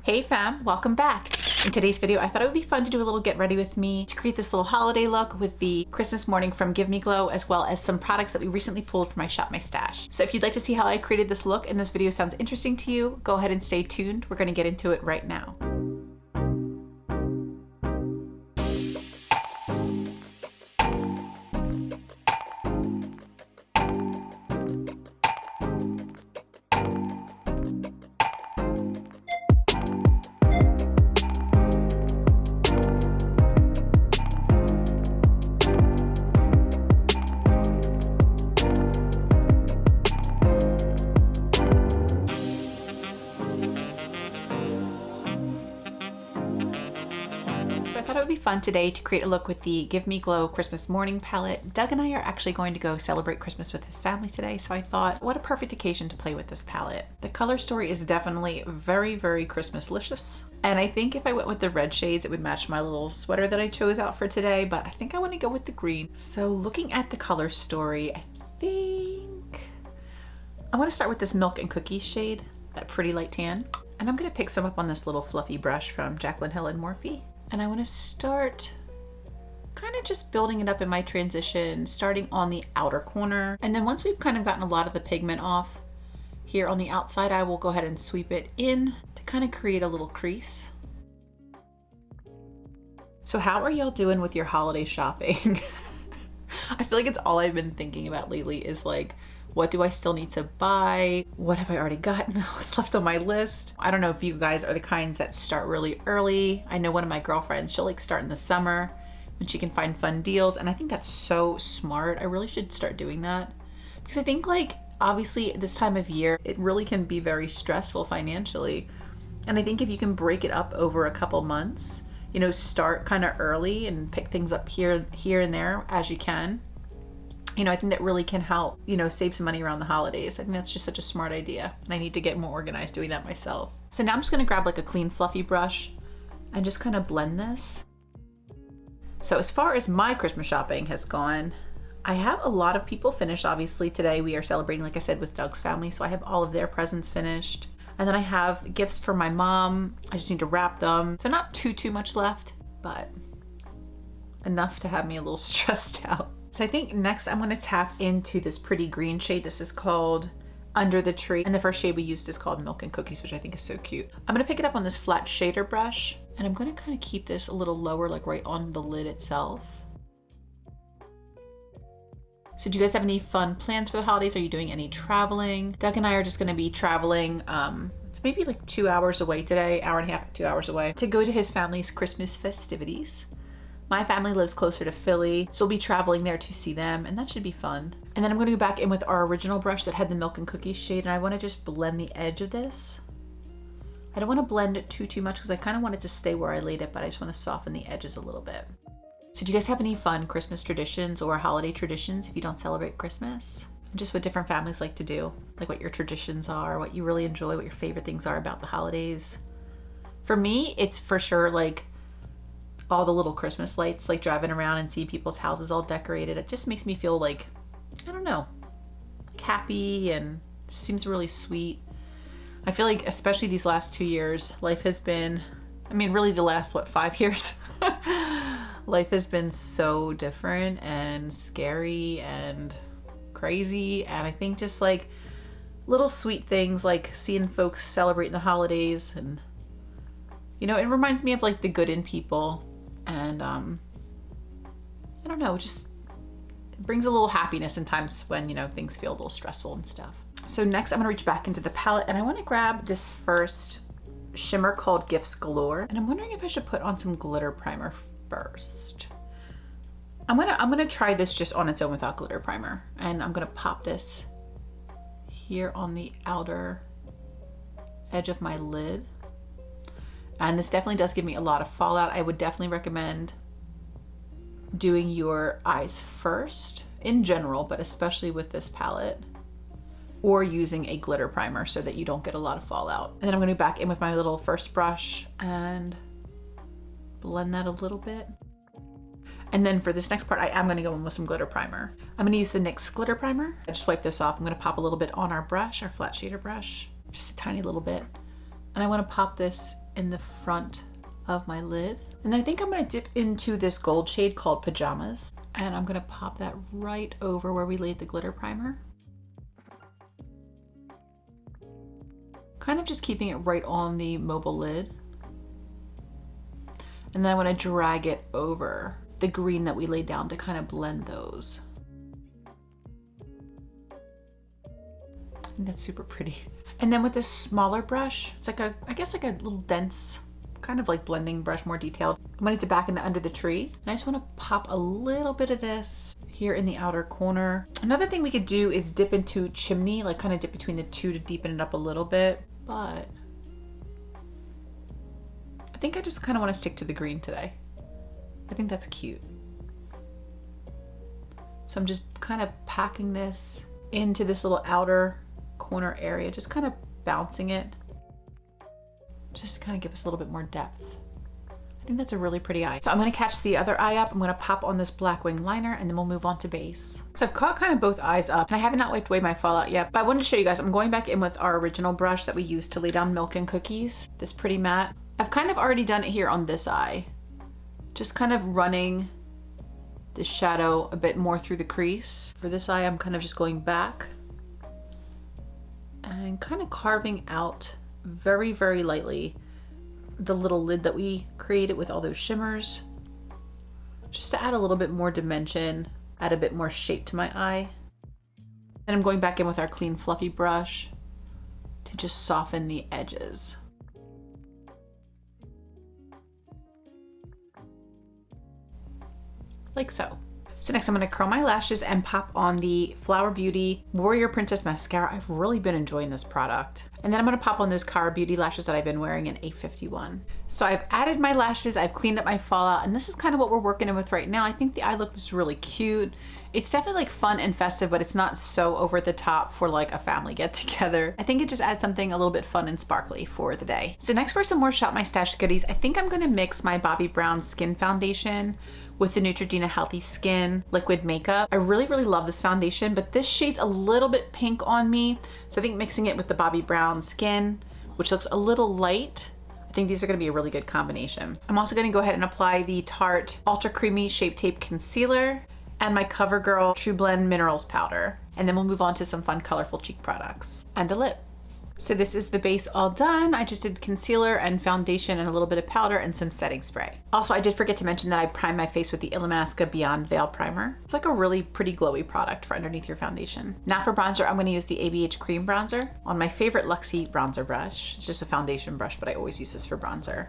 Hey fam, welcome back. In today's video, I thought it would be fun to do a little get ready with me to create this little holiday look with the Christmas morning from Give Me Glow, as well as some products that we recently pulled from my Shop My Stash. So if you'd like to see how I created this look and this video sounds interesting to you, go ahead and stay tuned. We're gonna get into it right now. So I thought it would be fun today to create a look with the Give Me Glow Christmas Morning palette. Doug and I are actually going to go celebrate Christmas with his family today, so I thought, what a perfect occasion to play with this palette. The color story is definitely very, very Christmas-licious. And I think if I went with the red shades, it would match my little sweater that I chose out for today, but I think I want to go with the green. So looking at the color story, I think I want to start with this Milk and Cookies shade, that pretty light tan. And I'm going to pick some up on this little fluffy brush from Jaclyn Hill and Morphe. And I want to start kind of just building it up in my transition, starting on the outer corner. And then once we've kind of gotten a lot of the pigment off here on the outside, I will go ahead and sweep it in to kind of create a little crease. So how are y'all doing with your holiday shopping? I feel like it's all I've been thinking about lately is like, what do I still need to buy? What have I already gotten? What's left on my list? I don't know if you guys are the kinds that start really early. I know one of my girlfriends, she'll like start in the summer when she can find fun deals. And I think that's so smart. I really should start doing that because I think like, obviously this time of year, it really can be very stressful financially. And I think if you can break it up over a couple months, you know, start kind of early and pick things up here and there as you can. You know, I think that really can help, you know, save some money around the holidays. I think that's just such a smart idea. And I need to get more organized doing that myself. So now I'm just gonna grab like a clean fluffy brush and just kind of blend this. So as far as my Christmas shopping has gone, I have a lot of people finished. Obviously today we are celebrating, like I said, with Doug's family. So I have all of their presents finished. And then I have gifts for my mom. I just need to wrap them. So not too much left, but enough to have me a little stressed out. So I think next I'm gonna tap into this pretty green shade. This is called Under the Tree. And the first shade we used is called Milk and Cookies, which I think is so cute. I'm gonna pick it up on this flat shader brush and I'm gonna kind of keep this a little lower, like right on the lid itself. So do you guys have any fun plans for the holidays? Are you doing any traveling? Doug and I are just gonna be traveling. It's maybe like 2 hours away today, hour and a half, 2 hours away, to go to his family's Christmas festivities. My family lives closer to Philly, so we'll be traveling there to see them, and that should be fun. And then I'm gonna go back in with our original brush that had the Milk and Cookies shade, and I wanna just blend the edge of this. I don't wanna blend it too much because I kinda want it to stay where I laid it, but I just wanna soften the edges a little bit. So do you guys have any fun Christmas traditions or holiday traditions if you don't celebrate Christmas? Just what different families like to do, like what your traditions are, what you really enjoy, what your favorite things are about the holidays. For me, it's for sure like all the little Christmas lights, like driving around and seeing people's houses all decorated. It just makes me feel like, I don't know, like happy and seems really sweet. I feel like especially these last 2 years, life has been, I mean, really the last, what, 5 years? Life has been so different and scary and crazy. And I think just like little sweet things like seeing folks celebrating the holidays and, you know, it reminds me of like the good in people. And I don't know, it just brings a little happiness in times when, you know, things feel a little stressful and stuff. So next I'm gonna reach back into the palette and I wanna grab this first shimmer called Gifts Galore. And I'm wondering if I should put on some glitter primer first. I'm gonna try this just on its own without glitter primer. And I'm gonna pop this here on the outer edge of my lid. And this definitely does give me a lot of fallout. I would definitely recommend doing your eyes first in general, but especially with this palette, or using a glitter primer so that you don't get a lot of fallout. And then I'm gonna go back in with my little first brush and blend that a little bit. And then for this next part, I am gonna go in with some glitter primer. I'm gonna use the NYX Glitter Primer. I just wipe this off. I'm gonna pop a little bit on our brush, our flat shader brush, just a tiny little bit. And I wanna pop this in the front of my lid. And then I think I'm gonna dip into this gold shade called Pajamas, and I'm gonna pop that right over where we laid the glitter primer. Kind of just keeping it right on the mobile lid. And then I wanna drag it over the green that we laid down to kind of blend those. I think that's super pretty. And then with this smaller brush, it's like I guess like a little dense, kind of like blending brush, more detailed. I'm gonna to back into under the tree. And I just wanna pop a little bit of this here in the outer corner. Another thing we could do is dip into Chimney, like kind of dip between the two to deepen it up a little bit. But I think I just kind of wanna stick to the green today. I think that's cute. So I'm just kind of packing this into this little outer corner area, just kind of bouncing it, just to kind of give us a little bit more depth. I think that's a really pretty eye. So I'm gonna catch the other eye up. I'm gonna pop on this black wing liner and then we'll move on to base. So I've caught kind of both eyes up and I have not wiped away my fallout yet, but I wanted to show you guys, I'm going back in with our original brush that we used to lay down Milk and Cookies, this pretty matte. I've kind of already done it here on this eye, just kind of running the shadow a bit more through the crease. For this eye, I'm kind of just going back and kind of carving out very, very lightly the little lid that we created with all those shimmers, just to add a little bit more dimension, add a bit more shape to my eye. Then I'm going back in with our clean fluffy brush to just soften the edges. Like so. So next I'm gonna curl my lashes and pop on the Flower Beauty Warrior Princess Mascara. I've really been enjoying this product. And then I'm gonna pop on those Cara Beauty lashes that I've been wearing in 851. So I've added my lashes, I've cleaned up my fallout, and this is kind of what we're working in with right now. I think the eye look is really cute. It's definitely like fun and festive, but it's not so over the top for like a family get together. I think it just adds something a little bit fun and sparkly for the day. So next for some more Shop My Stash goodies, I think I'm gonna mix my Bobbi Brown Skin Foundation with the Neutrogena Healthy Skin Liquid Makeup. I really, really love this foundation, but this shade's a little bit pink on me. So I think mixing it with the Bobbi Brown Skin, which looks a little light, I think these are gonna be a really good combination. I'm also gonna go ahead and apply the Tarte Ultra Creamy Shape Tape Concealer and my CoverGirl TruBlend Minerals Powder. And then we'll move on to some fun, colorful cheek products and a lip. So this is the base all done. I just did concealer and foundation and a little bit of powder and some setting spray. Also, I did forget to mention that I primed my face with the Illamasqua Beyond Veil Primer. It's like a really pretty glowy product for underneath your foundation. Now for bronzer, I'm gonna use the ABH Cream Bronzer on my favorite Luxie bronzer brush. It's just a foundation brush, but I always use this for bronzer.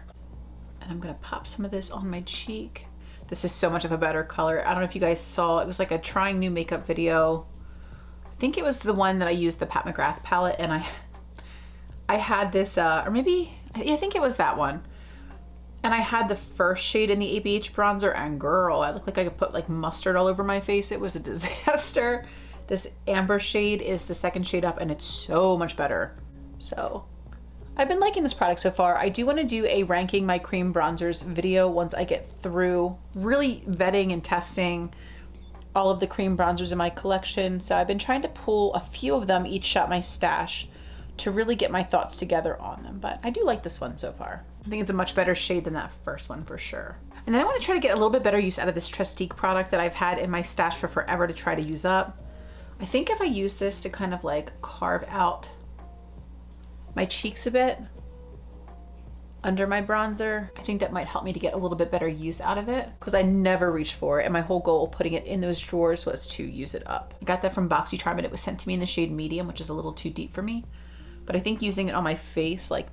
And I'm gonna pop some of this on my cheek. This is so much of a better color. I don't know if you guys saw, it was like a trying new makeup video. I think it was the one that I used the Pat McGrath palette, and I had this, or maybe, I think it was that one. And I had the first shade in the ABH bronzer, and girl, I looked like I could put like mustard all over my face. It was a disaster. This amber shade is the second shade up and it's so much better. So I've been liking this product so far. I do want to do a ranking my cream bronzers video once I get through really vetting and testing all of the cream bronzers in my collection. So I've been trying to pull a few of them, each Shop My Stash, to really get my thoughts together on them. But I do like this one so far. I think it's a much better shade than that first one for sure. And then I want to try to get a little bit better use out of this Trestique product that I've had in my stash for forever to try to use up. I think if I use this to kind of like carve out my cheeks a bit under my bronzer, I think that might help me to get a little bit better use out of it, because I never reached for it, and my whole goal of putting it in those drawers was to use it up. I got that from BoxyCharm and it was sent to me in the shade medium, which is a little too deep for me. But I think using it on my face, like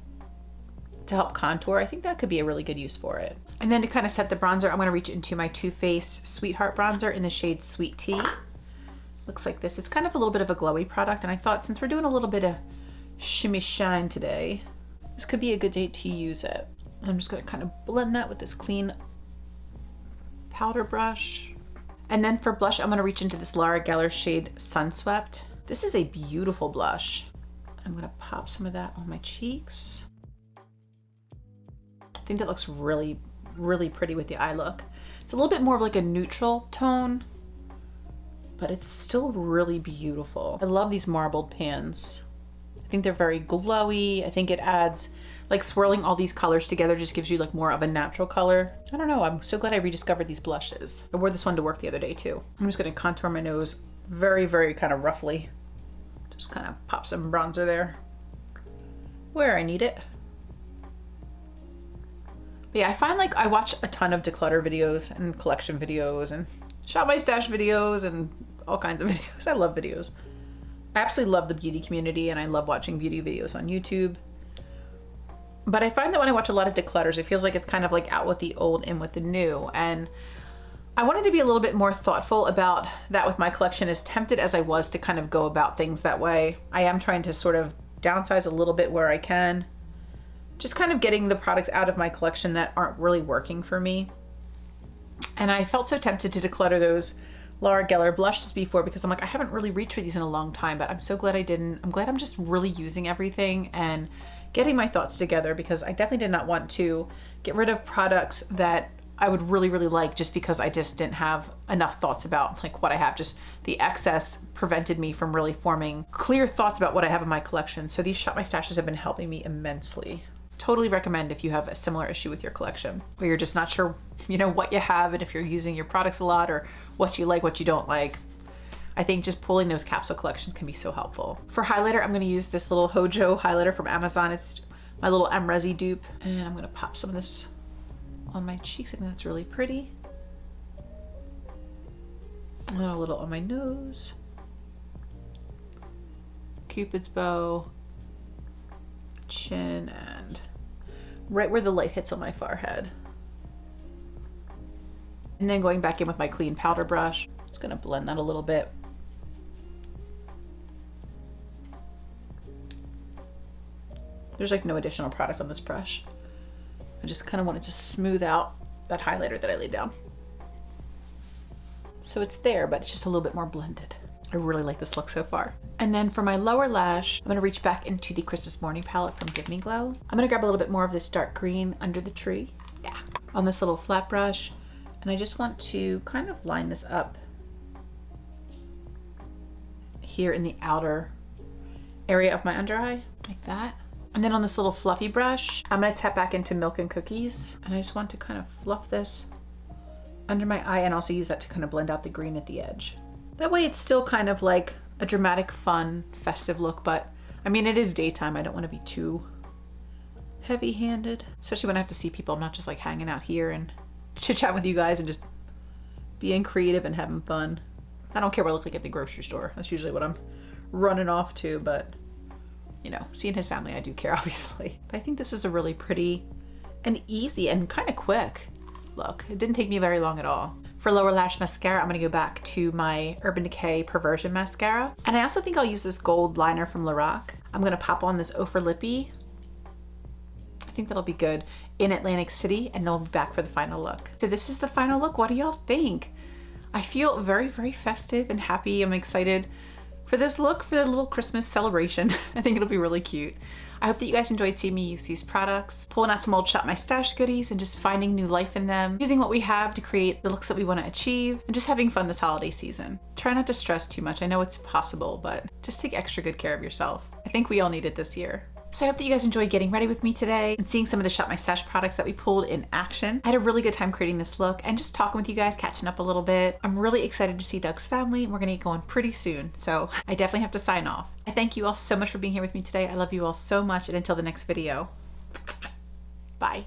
to help contour, I think that could be a really good use for it. And then to kind of set the bronzer, I'm gonna reach into my Too Faced Sweetheart bronzer in the shade Sweet Tea. Looks like this. It's kind of a little bit of a glowy product, and I thought since we're doing a little bit of shimmy shine today, this could be a good day to use it. I'm just gonna kind of blend that with this clean powder brush. And then for blush, I'm gonna reach into this Laura Geller shade Sunswept. This is a beautiful blush. I'm gonna pop some of that on my cheeks. I think that looks really, really pretty with the eye look. It's a little bit more of like a neutral tone, but it's still really beautiful. I love these marbled pans. I think they're very glowy. I think it adds, like swirling all these colors together just gives you like more of a natural color. I don't know, I'm so glad I rediscovered these blushes. I wore this one to work the other day too. I'm just gonna contour my nose very, very kind of roughly. Just kind of pop some bronzer there where I need it. But yeah, I find like I watch a ton of declutter videos and collection videos and shop my stash videos and all kinds of videos. I love videos. I absolutely love the beauty community and I love watching beauty videos on YouTube. But I find that when I watch a lot of declutters, it feels like it's kind of like out with the old, in with the new. And I wanted to be a little bit more thoughtful about that with my collection. As tempted as I was to kind of go about things that way, I am trying to sort of downsize a little bit where I can. Just kind of getting the products out of my collection that aren't really working for me. And I felt so tempted to declutter those Laura Geller blushes before because I'm like, I haven't really reached for these in a long time, but I'm so glad I didn't. I'm glad I'm just really using everything and getting my thoughts together, because I definitely did not want to get rid of products that I would really, really like just because I just didn't have enough thoughts about like what I have. Just the excess prevented me from really forming clear thoughts about what I have in my collection. So these Shop My Stashes have been helping me immensely. Totally recommend if you have a similar issue with your collection where you're just not sure, you know, what you have and if you're using your products a lot or what you like, what you don't like. I think just pulling those capsule collections can be so helpful. For highlighter, I'm gonna use this little Hojo highlighter from Amazon. It's my little Resi dupe. And I'm gonna pop some of this on my cheeks. I think that's really pretty. And a little on my nose. Cupid's bow. Chin, and right where the light hits on my forehead. And then going back in with my clean powder brush. Just gonna blend that a little bit. There's like no additional product on this brush. I just kind of wanted to smooth out that highlighter that I laid down. So it's there, but it's just a little bit more blended. I really like this look so far. And then for my lower lash, I'm gonna reach back into the Christmas Morning palette from Give Me Glow. I'm gonna grab a little bit more of this dark green under the tree. Yeah, on this little flat brush. And I just want to kind of line this up here in the outer area of my under eye, like that. And then on this little fluffy brush, I'm gonna tap back into Milk and Cookies. And I just want to kind of fluff this under my eye and also use that to kind of blend out the green at the edge. That way it's still kind of like a dramatic, fun, festive look, but I mean, it is daytime. I don't want to be too heavy-handed, especially when I have to see people. I'm not just like hanging out here and chit-chat with you guys and just being creative and having fun. I don't care what I look like at the grocery store. That's usually what I'm running off to, but you know, seeing his family, I do care, obviously. But I think this is a really pretty and easy and kind of quick look. It didn't take me very long at all. For lower lash mascara, I'm gonna go back to my Urban Decay Perversion mascara. And I also think I'll use this gold liner from Lorac. I'm gonna pop on this O for Lippy. I think that'll be good in Atlantic City, and then we'll be back for the final look. So this is the final look. What do y'all think? I feel very, very festive and happy. I'm excited for this look, for the little Christmas celebration. I think it'll be really cute. I hope that you guys enjoyed seeing me use these products, pulling out some old Shop My Stash goodies and just finding new life in them, using what we have to create the looks that we want to achieve, and just having fun this holiday season. Try not to stress too much. I know it's possible, but just take extra good care of yourself. I think we all need it this year. So I hope that you guys enjoyed getting ready with me today and seeing some of the Shop My Stash products that we pulled in action. I had a really good time creating this look and just talking with you guys, catching up a little bit. I'm really excited to see Doug's family, and we're gonna get going pretty soon. So I definitely have to sign off. I thank you all so much for being here with me today. I love you all so much, and until the next video, bye.